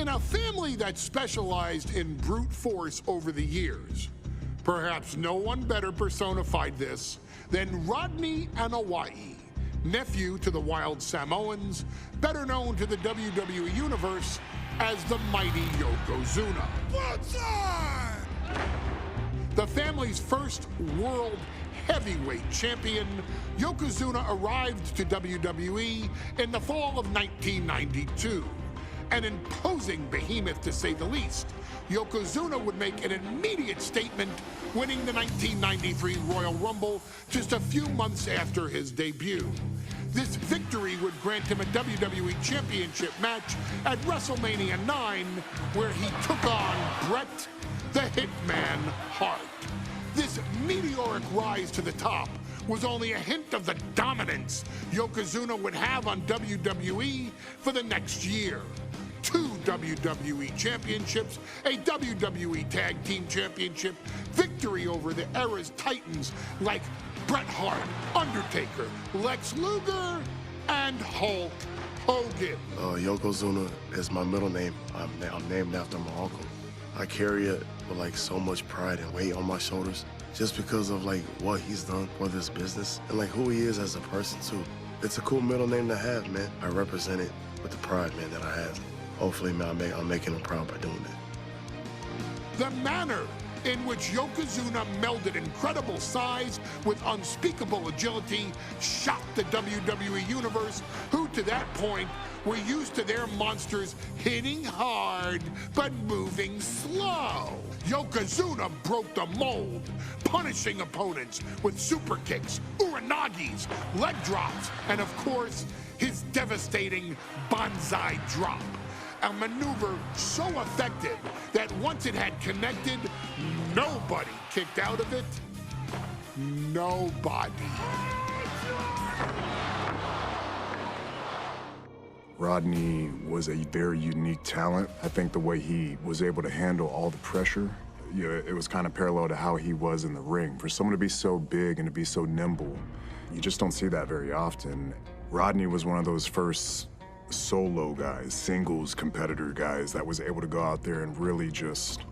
In a family that specialized in brute force over the years, perhaps no one better personified this than Rodney Anoa'i, nephew to the Wild Samoans, better known to the WWE Universe as the mighty Yokozuna. The family's first world heavyweight champion, Yokozuna arrived to WWE in the fall of 1992. An imposing behemoth, to say the least, Yokozuna would make an immediate statement, winning the 1993 Royal Rumble just a few months after his debut. This victory would grant him a WWE Championship match at WrestleMania 9, where he took on Bret the Hitman Hart. This meteoric rise to the top was only a hint of the dominance Yokozuna would have on WWE for the next year. 2 WWE championships, a WWE Tag Team Championship, victory over the era's titans like Bret Hart, Undertaker, Lex Luger, and Hulk Hogan. Yokozuna is my middle name. I'm named after my uncle. I carry it with like so much pride and weight on my shoulders just because of like what he's done for this business and like who he is as a person too. It's a cool middle name to have, man. I represent it with the pride, man, that I have. Hopefully, man, I'm making him proud by doing that. The manner in which Yokozuna melded incredible size with unspeakable agility shocked the WWE Universe, who to that point were used to their monsters hitting hard but moving slow. Yokozuna broke the mold, punishing opponents with super kicks, uranagis, leg drops, and of course, his devastating banzai drop. A maneuver so effective that once it had connected, nobody kicked out of it. Nobody. Rodney was a very unique talent. I think the way he was able to handle all the pressure, it was kind of parallel to how he was in the ring. For someone to be so big and to be so nimble, you just don't see that very often. Rodney was one of those first solo guys, singles competitor guys that was able to go out there and really just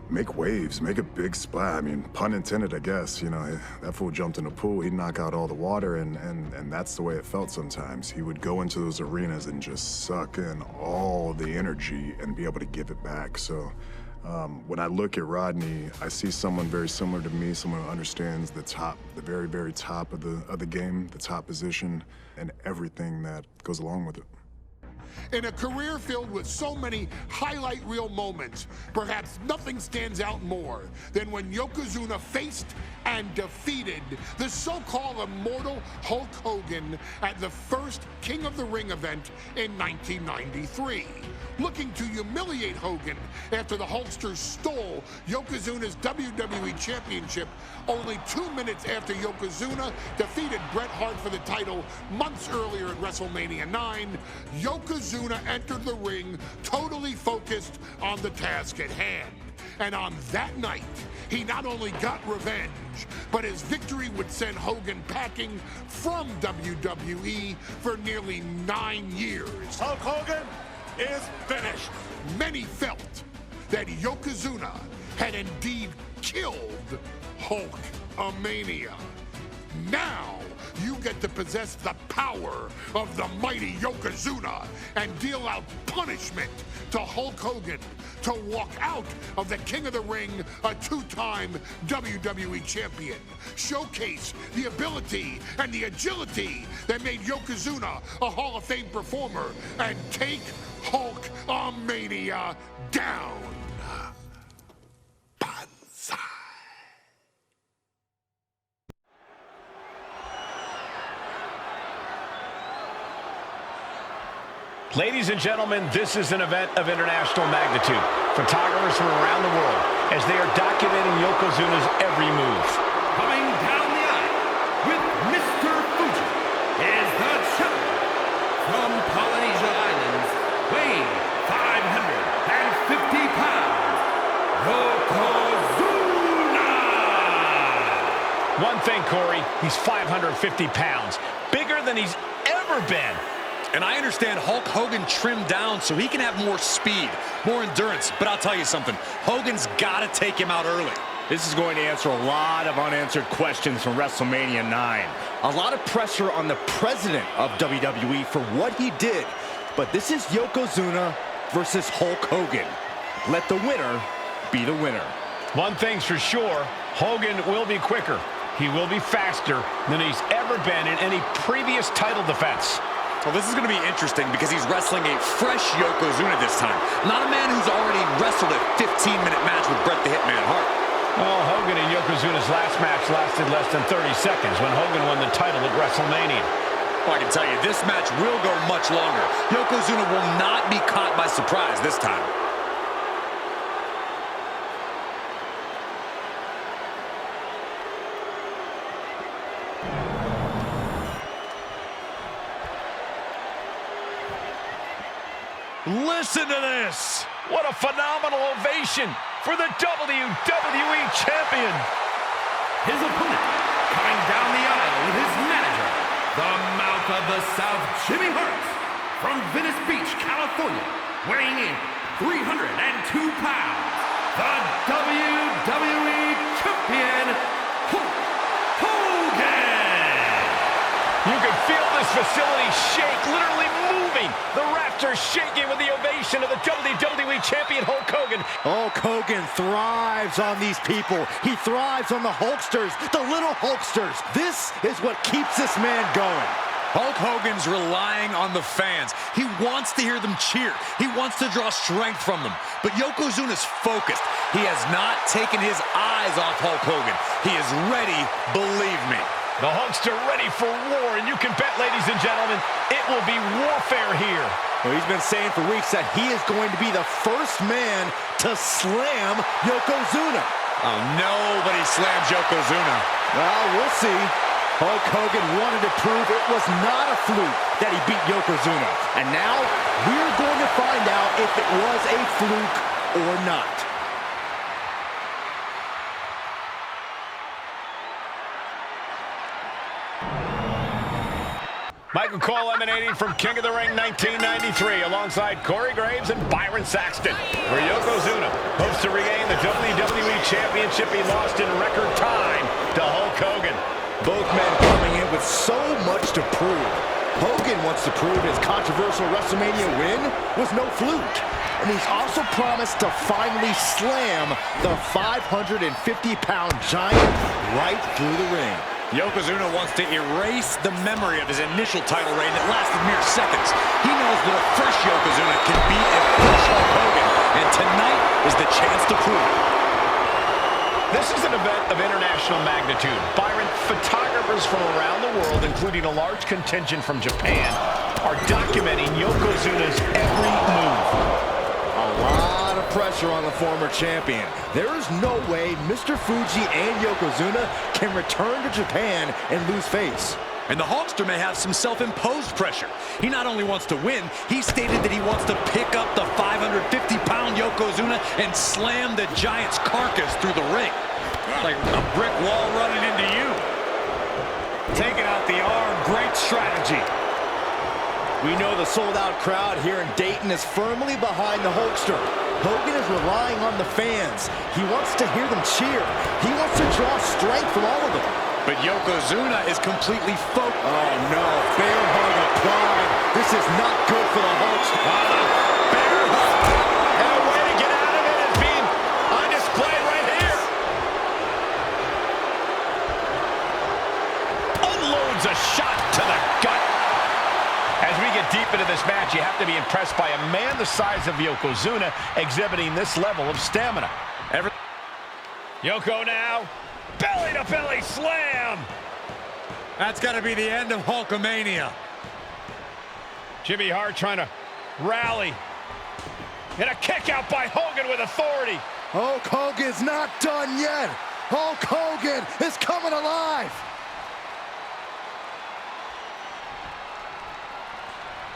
make waves, make a big splash. I mean, pun intended, I guess. You know, that fool jumped in the pool, he'd knock out all the water, and that's the way it felt sometimes. He would go into those arenas and just suck in all the energy and be able to give it back. So when I look at Rodney, I see someone very similar to me, someone who understands the top, the very, very top of the game, the top position, and everything that goes along with it. In a career filled with so many highlight reel moments, perhaps nothing stands out more than when Yokozuna faced and defeated the so-called immortal Hulk Hogan at the first King of the Ring event in 1993. Looking to humiliate Hogan after the Hulkster stole Yokozuna's WWE Championship only 2 minutes after Yokozuna defeated Bret Hart for the title months earlier at WrestleMania 9, Yokozuna entered the ring totally focused on the task at hand. And on that night, he not only got revenge, but his victory would send Hogan packing from WWE for nearly 9 years. Hulk Hogan is finished. Many felt that Yokozuna had indeed killed Hulkamania. Now, you get to possess the power of the mighty Yokozuna and deal out punishment to Hulk Hogan to walk out of the King of the Ring, a 2-time WWE champion. Showcase the ability and the agility that made Yokozuna a Hall of Fame performer and take Hulkamania down. Banzai. Ladies and gentlemen, this is an event of international magnitude. Photographers from around the world as they are documenting Yokozuna's every move. Coming down the aisle with Mr. Fuji is the champion from Polynesia Islands, weighing 550 pounds, Yokozuna! One thing, Corey, he's 550 pounds, bigger than he's ever been. And I understand Hulk Hogan trimmed down so he can have more speed, more endurance. But I'll tell you something, Hogan's got to take him out early. This is going to answer a lot of unanswered questions from WrestleMania 9. A lot of pressure on the president of WWE for what he did. But this is Yokozuna versus Hulk Hogan. Let the winner be the winner. One thing's for sure, Hogan will be quicker. He will be faster than he's ever been in any previous title defense. Well, this is going to be interesting because he's wrestling a fresh Yokozuna this time. Not a man who's already wrestled a 15-minute match with Bret the Hitman Hart. Well, Hogan and Yokozuna's last match lasted less than 30 seconds when Hogan won the title at WrestleMania. Well, I can tell you, this match will go much longer. Yokozuna will not be caught by surprise this time. Listen to this! What a phenomenal ovation for the WWE Champion! His opponent, coming down the aisle with his manager, the Mouth of the South, Jimmy Hart, from Venice Beach, California, weighing in 302 pounds, the WWE Champion, Hulk Hogan! You can feel this facility shake, literally moving. The rafters shaking with the ovation of the WWE Champion Hulk Hogan. Hulk Hogan thrives on these people. He thrives on the Hulksters, the little Hulksters. This is what keeps this man going. Hulk Hogan's relying on the fans. He wants to hear them cheer. He wants to draw strength from them. But Yokozuna's focused. He has not taken his eyes off Hulk Hogan. He is ready, believe me. The Hulkster ready for war, and you can bet, ladies and gentlemen, it will be warfare here. Well, he's been saying for weeks that he is going to be the first man to slam Yokozuna. Oh, nobody slams Yokozuna. Well, we'll see. Hulk Hogan wanted to prove it was not a fluke that he beat Yokozuna. And now, we're going to find out if it was a fluke or not. Michael Cole emanating from King of the Ring 1993 alongside Corey Graves and Byron Saxton, where Yokozuna hopes to regain the WWE Championship he lost in record time to Hulk Hogan. Both men coming in with so much to prove. Hogan wants to prove his controversial WrestleMania win was no fluke. And he's also promised to finally slam the 550-pound giant right through the ring. Yokozuna wants to erase the memory of his initial title reign that lasted mere seconds. He knows that a fresh Yokozuna can beat a fresh Hulk Hogan, and tonight is the chance to prove it. This is an event of international magnitude. Byron, photographers from around the world, including a large contingent from Japan, are documenting Yokozuna's every move. A lot of pressure on the former champion. There is no way Mr. Fuji and Yokozuna can return to Japan and lose face. And the Hulkster may have some self-imposed pressure. He not only wants to win, he stated that he wants to pick up the 550-pound Yokozuna and slam the giant's carcass through the ring. Like a brick wall running into you. Taking out the arm, great strategy. We know the sold-out crowd here in Dayton is firmly behind the Hulkster. Hogan is relying on the fans. He wants to hear them cheer. He wants to draw strength from all of them. But Yokozuna is completely focused. Oh no, bear hug applied. This is not good for the Hulkster. Bear hug. And a way to get out of it is being on display right here. Unloads a shot to the gut. As we get deep into this match, you have to be impressed by a man the size of Yokozuna exhibiting this level of stamina. Yoko now, belly-to-belly slam. That's got to be the end of Hulkamania. Jimmy Hart trying to rally. And a kick out by Hogan with authority. Hulk Hogan's not done yet. Hulk Hogan is coming alive.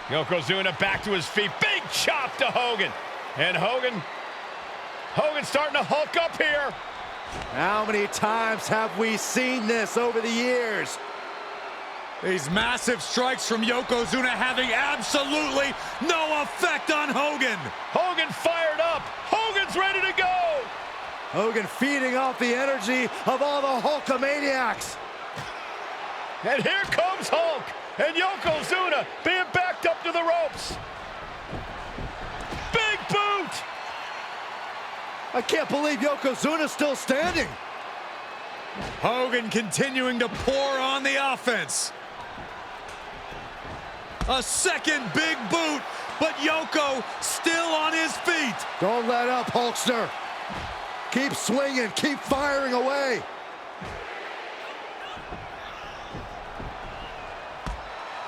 Yokozuna back to his feet. Big chop to Hogan. And Hogan's starting to hulk up here. How many times have we seen this over the years? These massive strikes from Yokozuna having absolutely no effect on Hogan. Hogan fired up. Hogan's ready to go. Hogan feeding off the energy of all the Hulkamaniacs. And here comes Hulk. And Yokozuna being backed up to the ropes. Big boot. I can't believe Yokozuna's still standing. Hogan continuing to pour on the offense. A second big boot, but Yoko still on his feet. Don't let up, Hulkster. Keep swinging, keep firing away.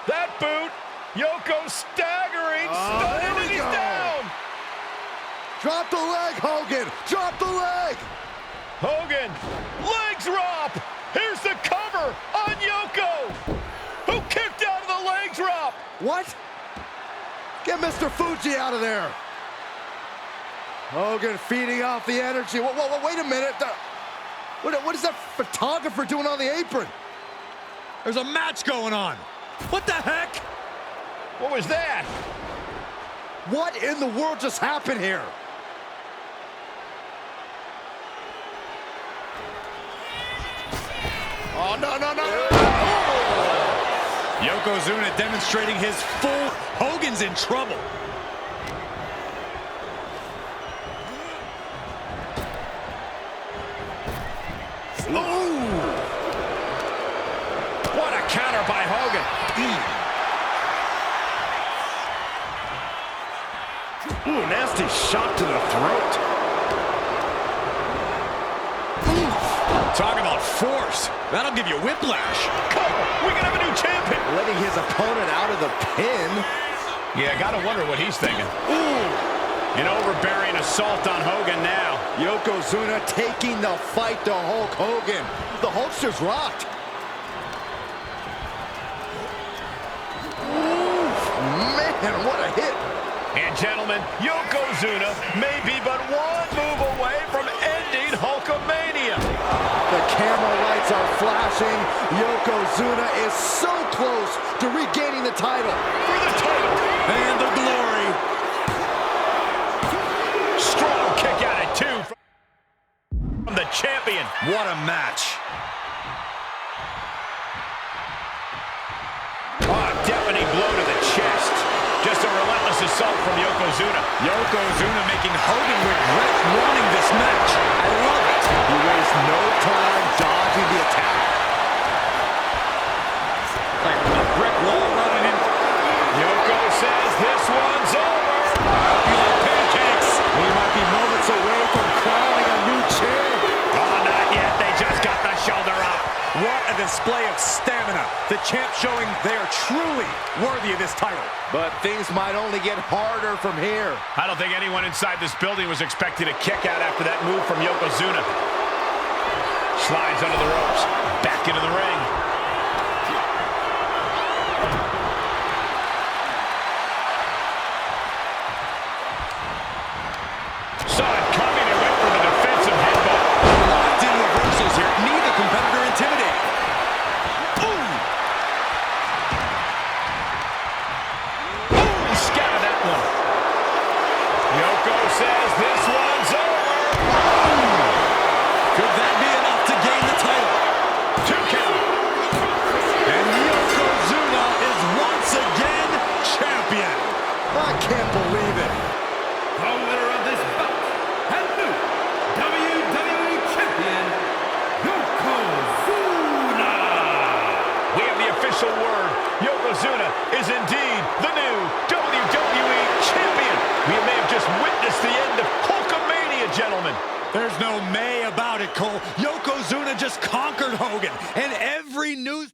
That boot, Yoko staggering, stunned, and he's down. Drop the leg, Hogan, drop the leg. Hogan, leg drop. Here's the cover on Yoko, who kicked out of the leg drop. What? Get Mr. Fuji out of there. Hogan feeding off the energy. Whoa, wait a minute. What is that photographer doing on the apron? There's a match going on. What the heck? What was that? What in the world just happened here? Oh, no. Yokozuna demonstrating his full. Hogan's in trouble. Ooh! What a counter by Hogan. Ooh, nasty shot to the throat. Talk about force. That'll give you whiplash. We can have a new champion. Letting his opponent out of the pin. Yeah, gotta wonder what he's thinking. Ooh! An overbearing assault on Hogan now. Yokozuna taking the fight to Hulk Hogan. The Hulkster's rocked. Ooh, man, what a hit. And gentlemen, Yokozuna may be but one move away from ending Hulkamania. The camera lights are flashing. Yokozuna is so close to regaining the title. For the title. And the glory. Strong kick out at two from the champion. What a match. Oh, deafening blow to the chest. Just a relentless assault from Yokozuna. Yokozuna making Hogan regret wanting this match. I love it. He wastes no time dodging the attack. Like a brick wall running in. Yoko says this one's over. I hope you like pancakes. We might be moments away from crowning a new champ. Oh, not yet. They just got the shoulder up. What a display of stamina. The champ showing they are truly worthy of this title. But things might only get harder from here. I don't think anyone inside this building was expecting a kick out after that move from Yokozuna. Slides under the ropes. Back into the ring. Saw it coming and went for the defensive headbutt. Locked in reversals here. Neither competitor intimidated. Yoko says this one's over. Could that be enough to gain the title? 2 count. And Yokozuna is once again champion. I can't believe it. The winner of this bout and new WWE Champion, Yokozuna. We have the official word. Yokozuna is indeed the new WWE Champion. We may have just witnessed the end of Hulkamania, gentlemen. There's no may about it, Cole. Yokozuna just conquered Hogan, and every news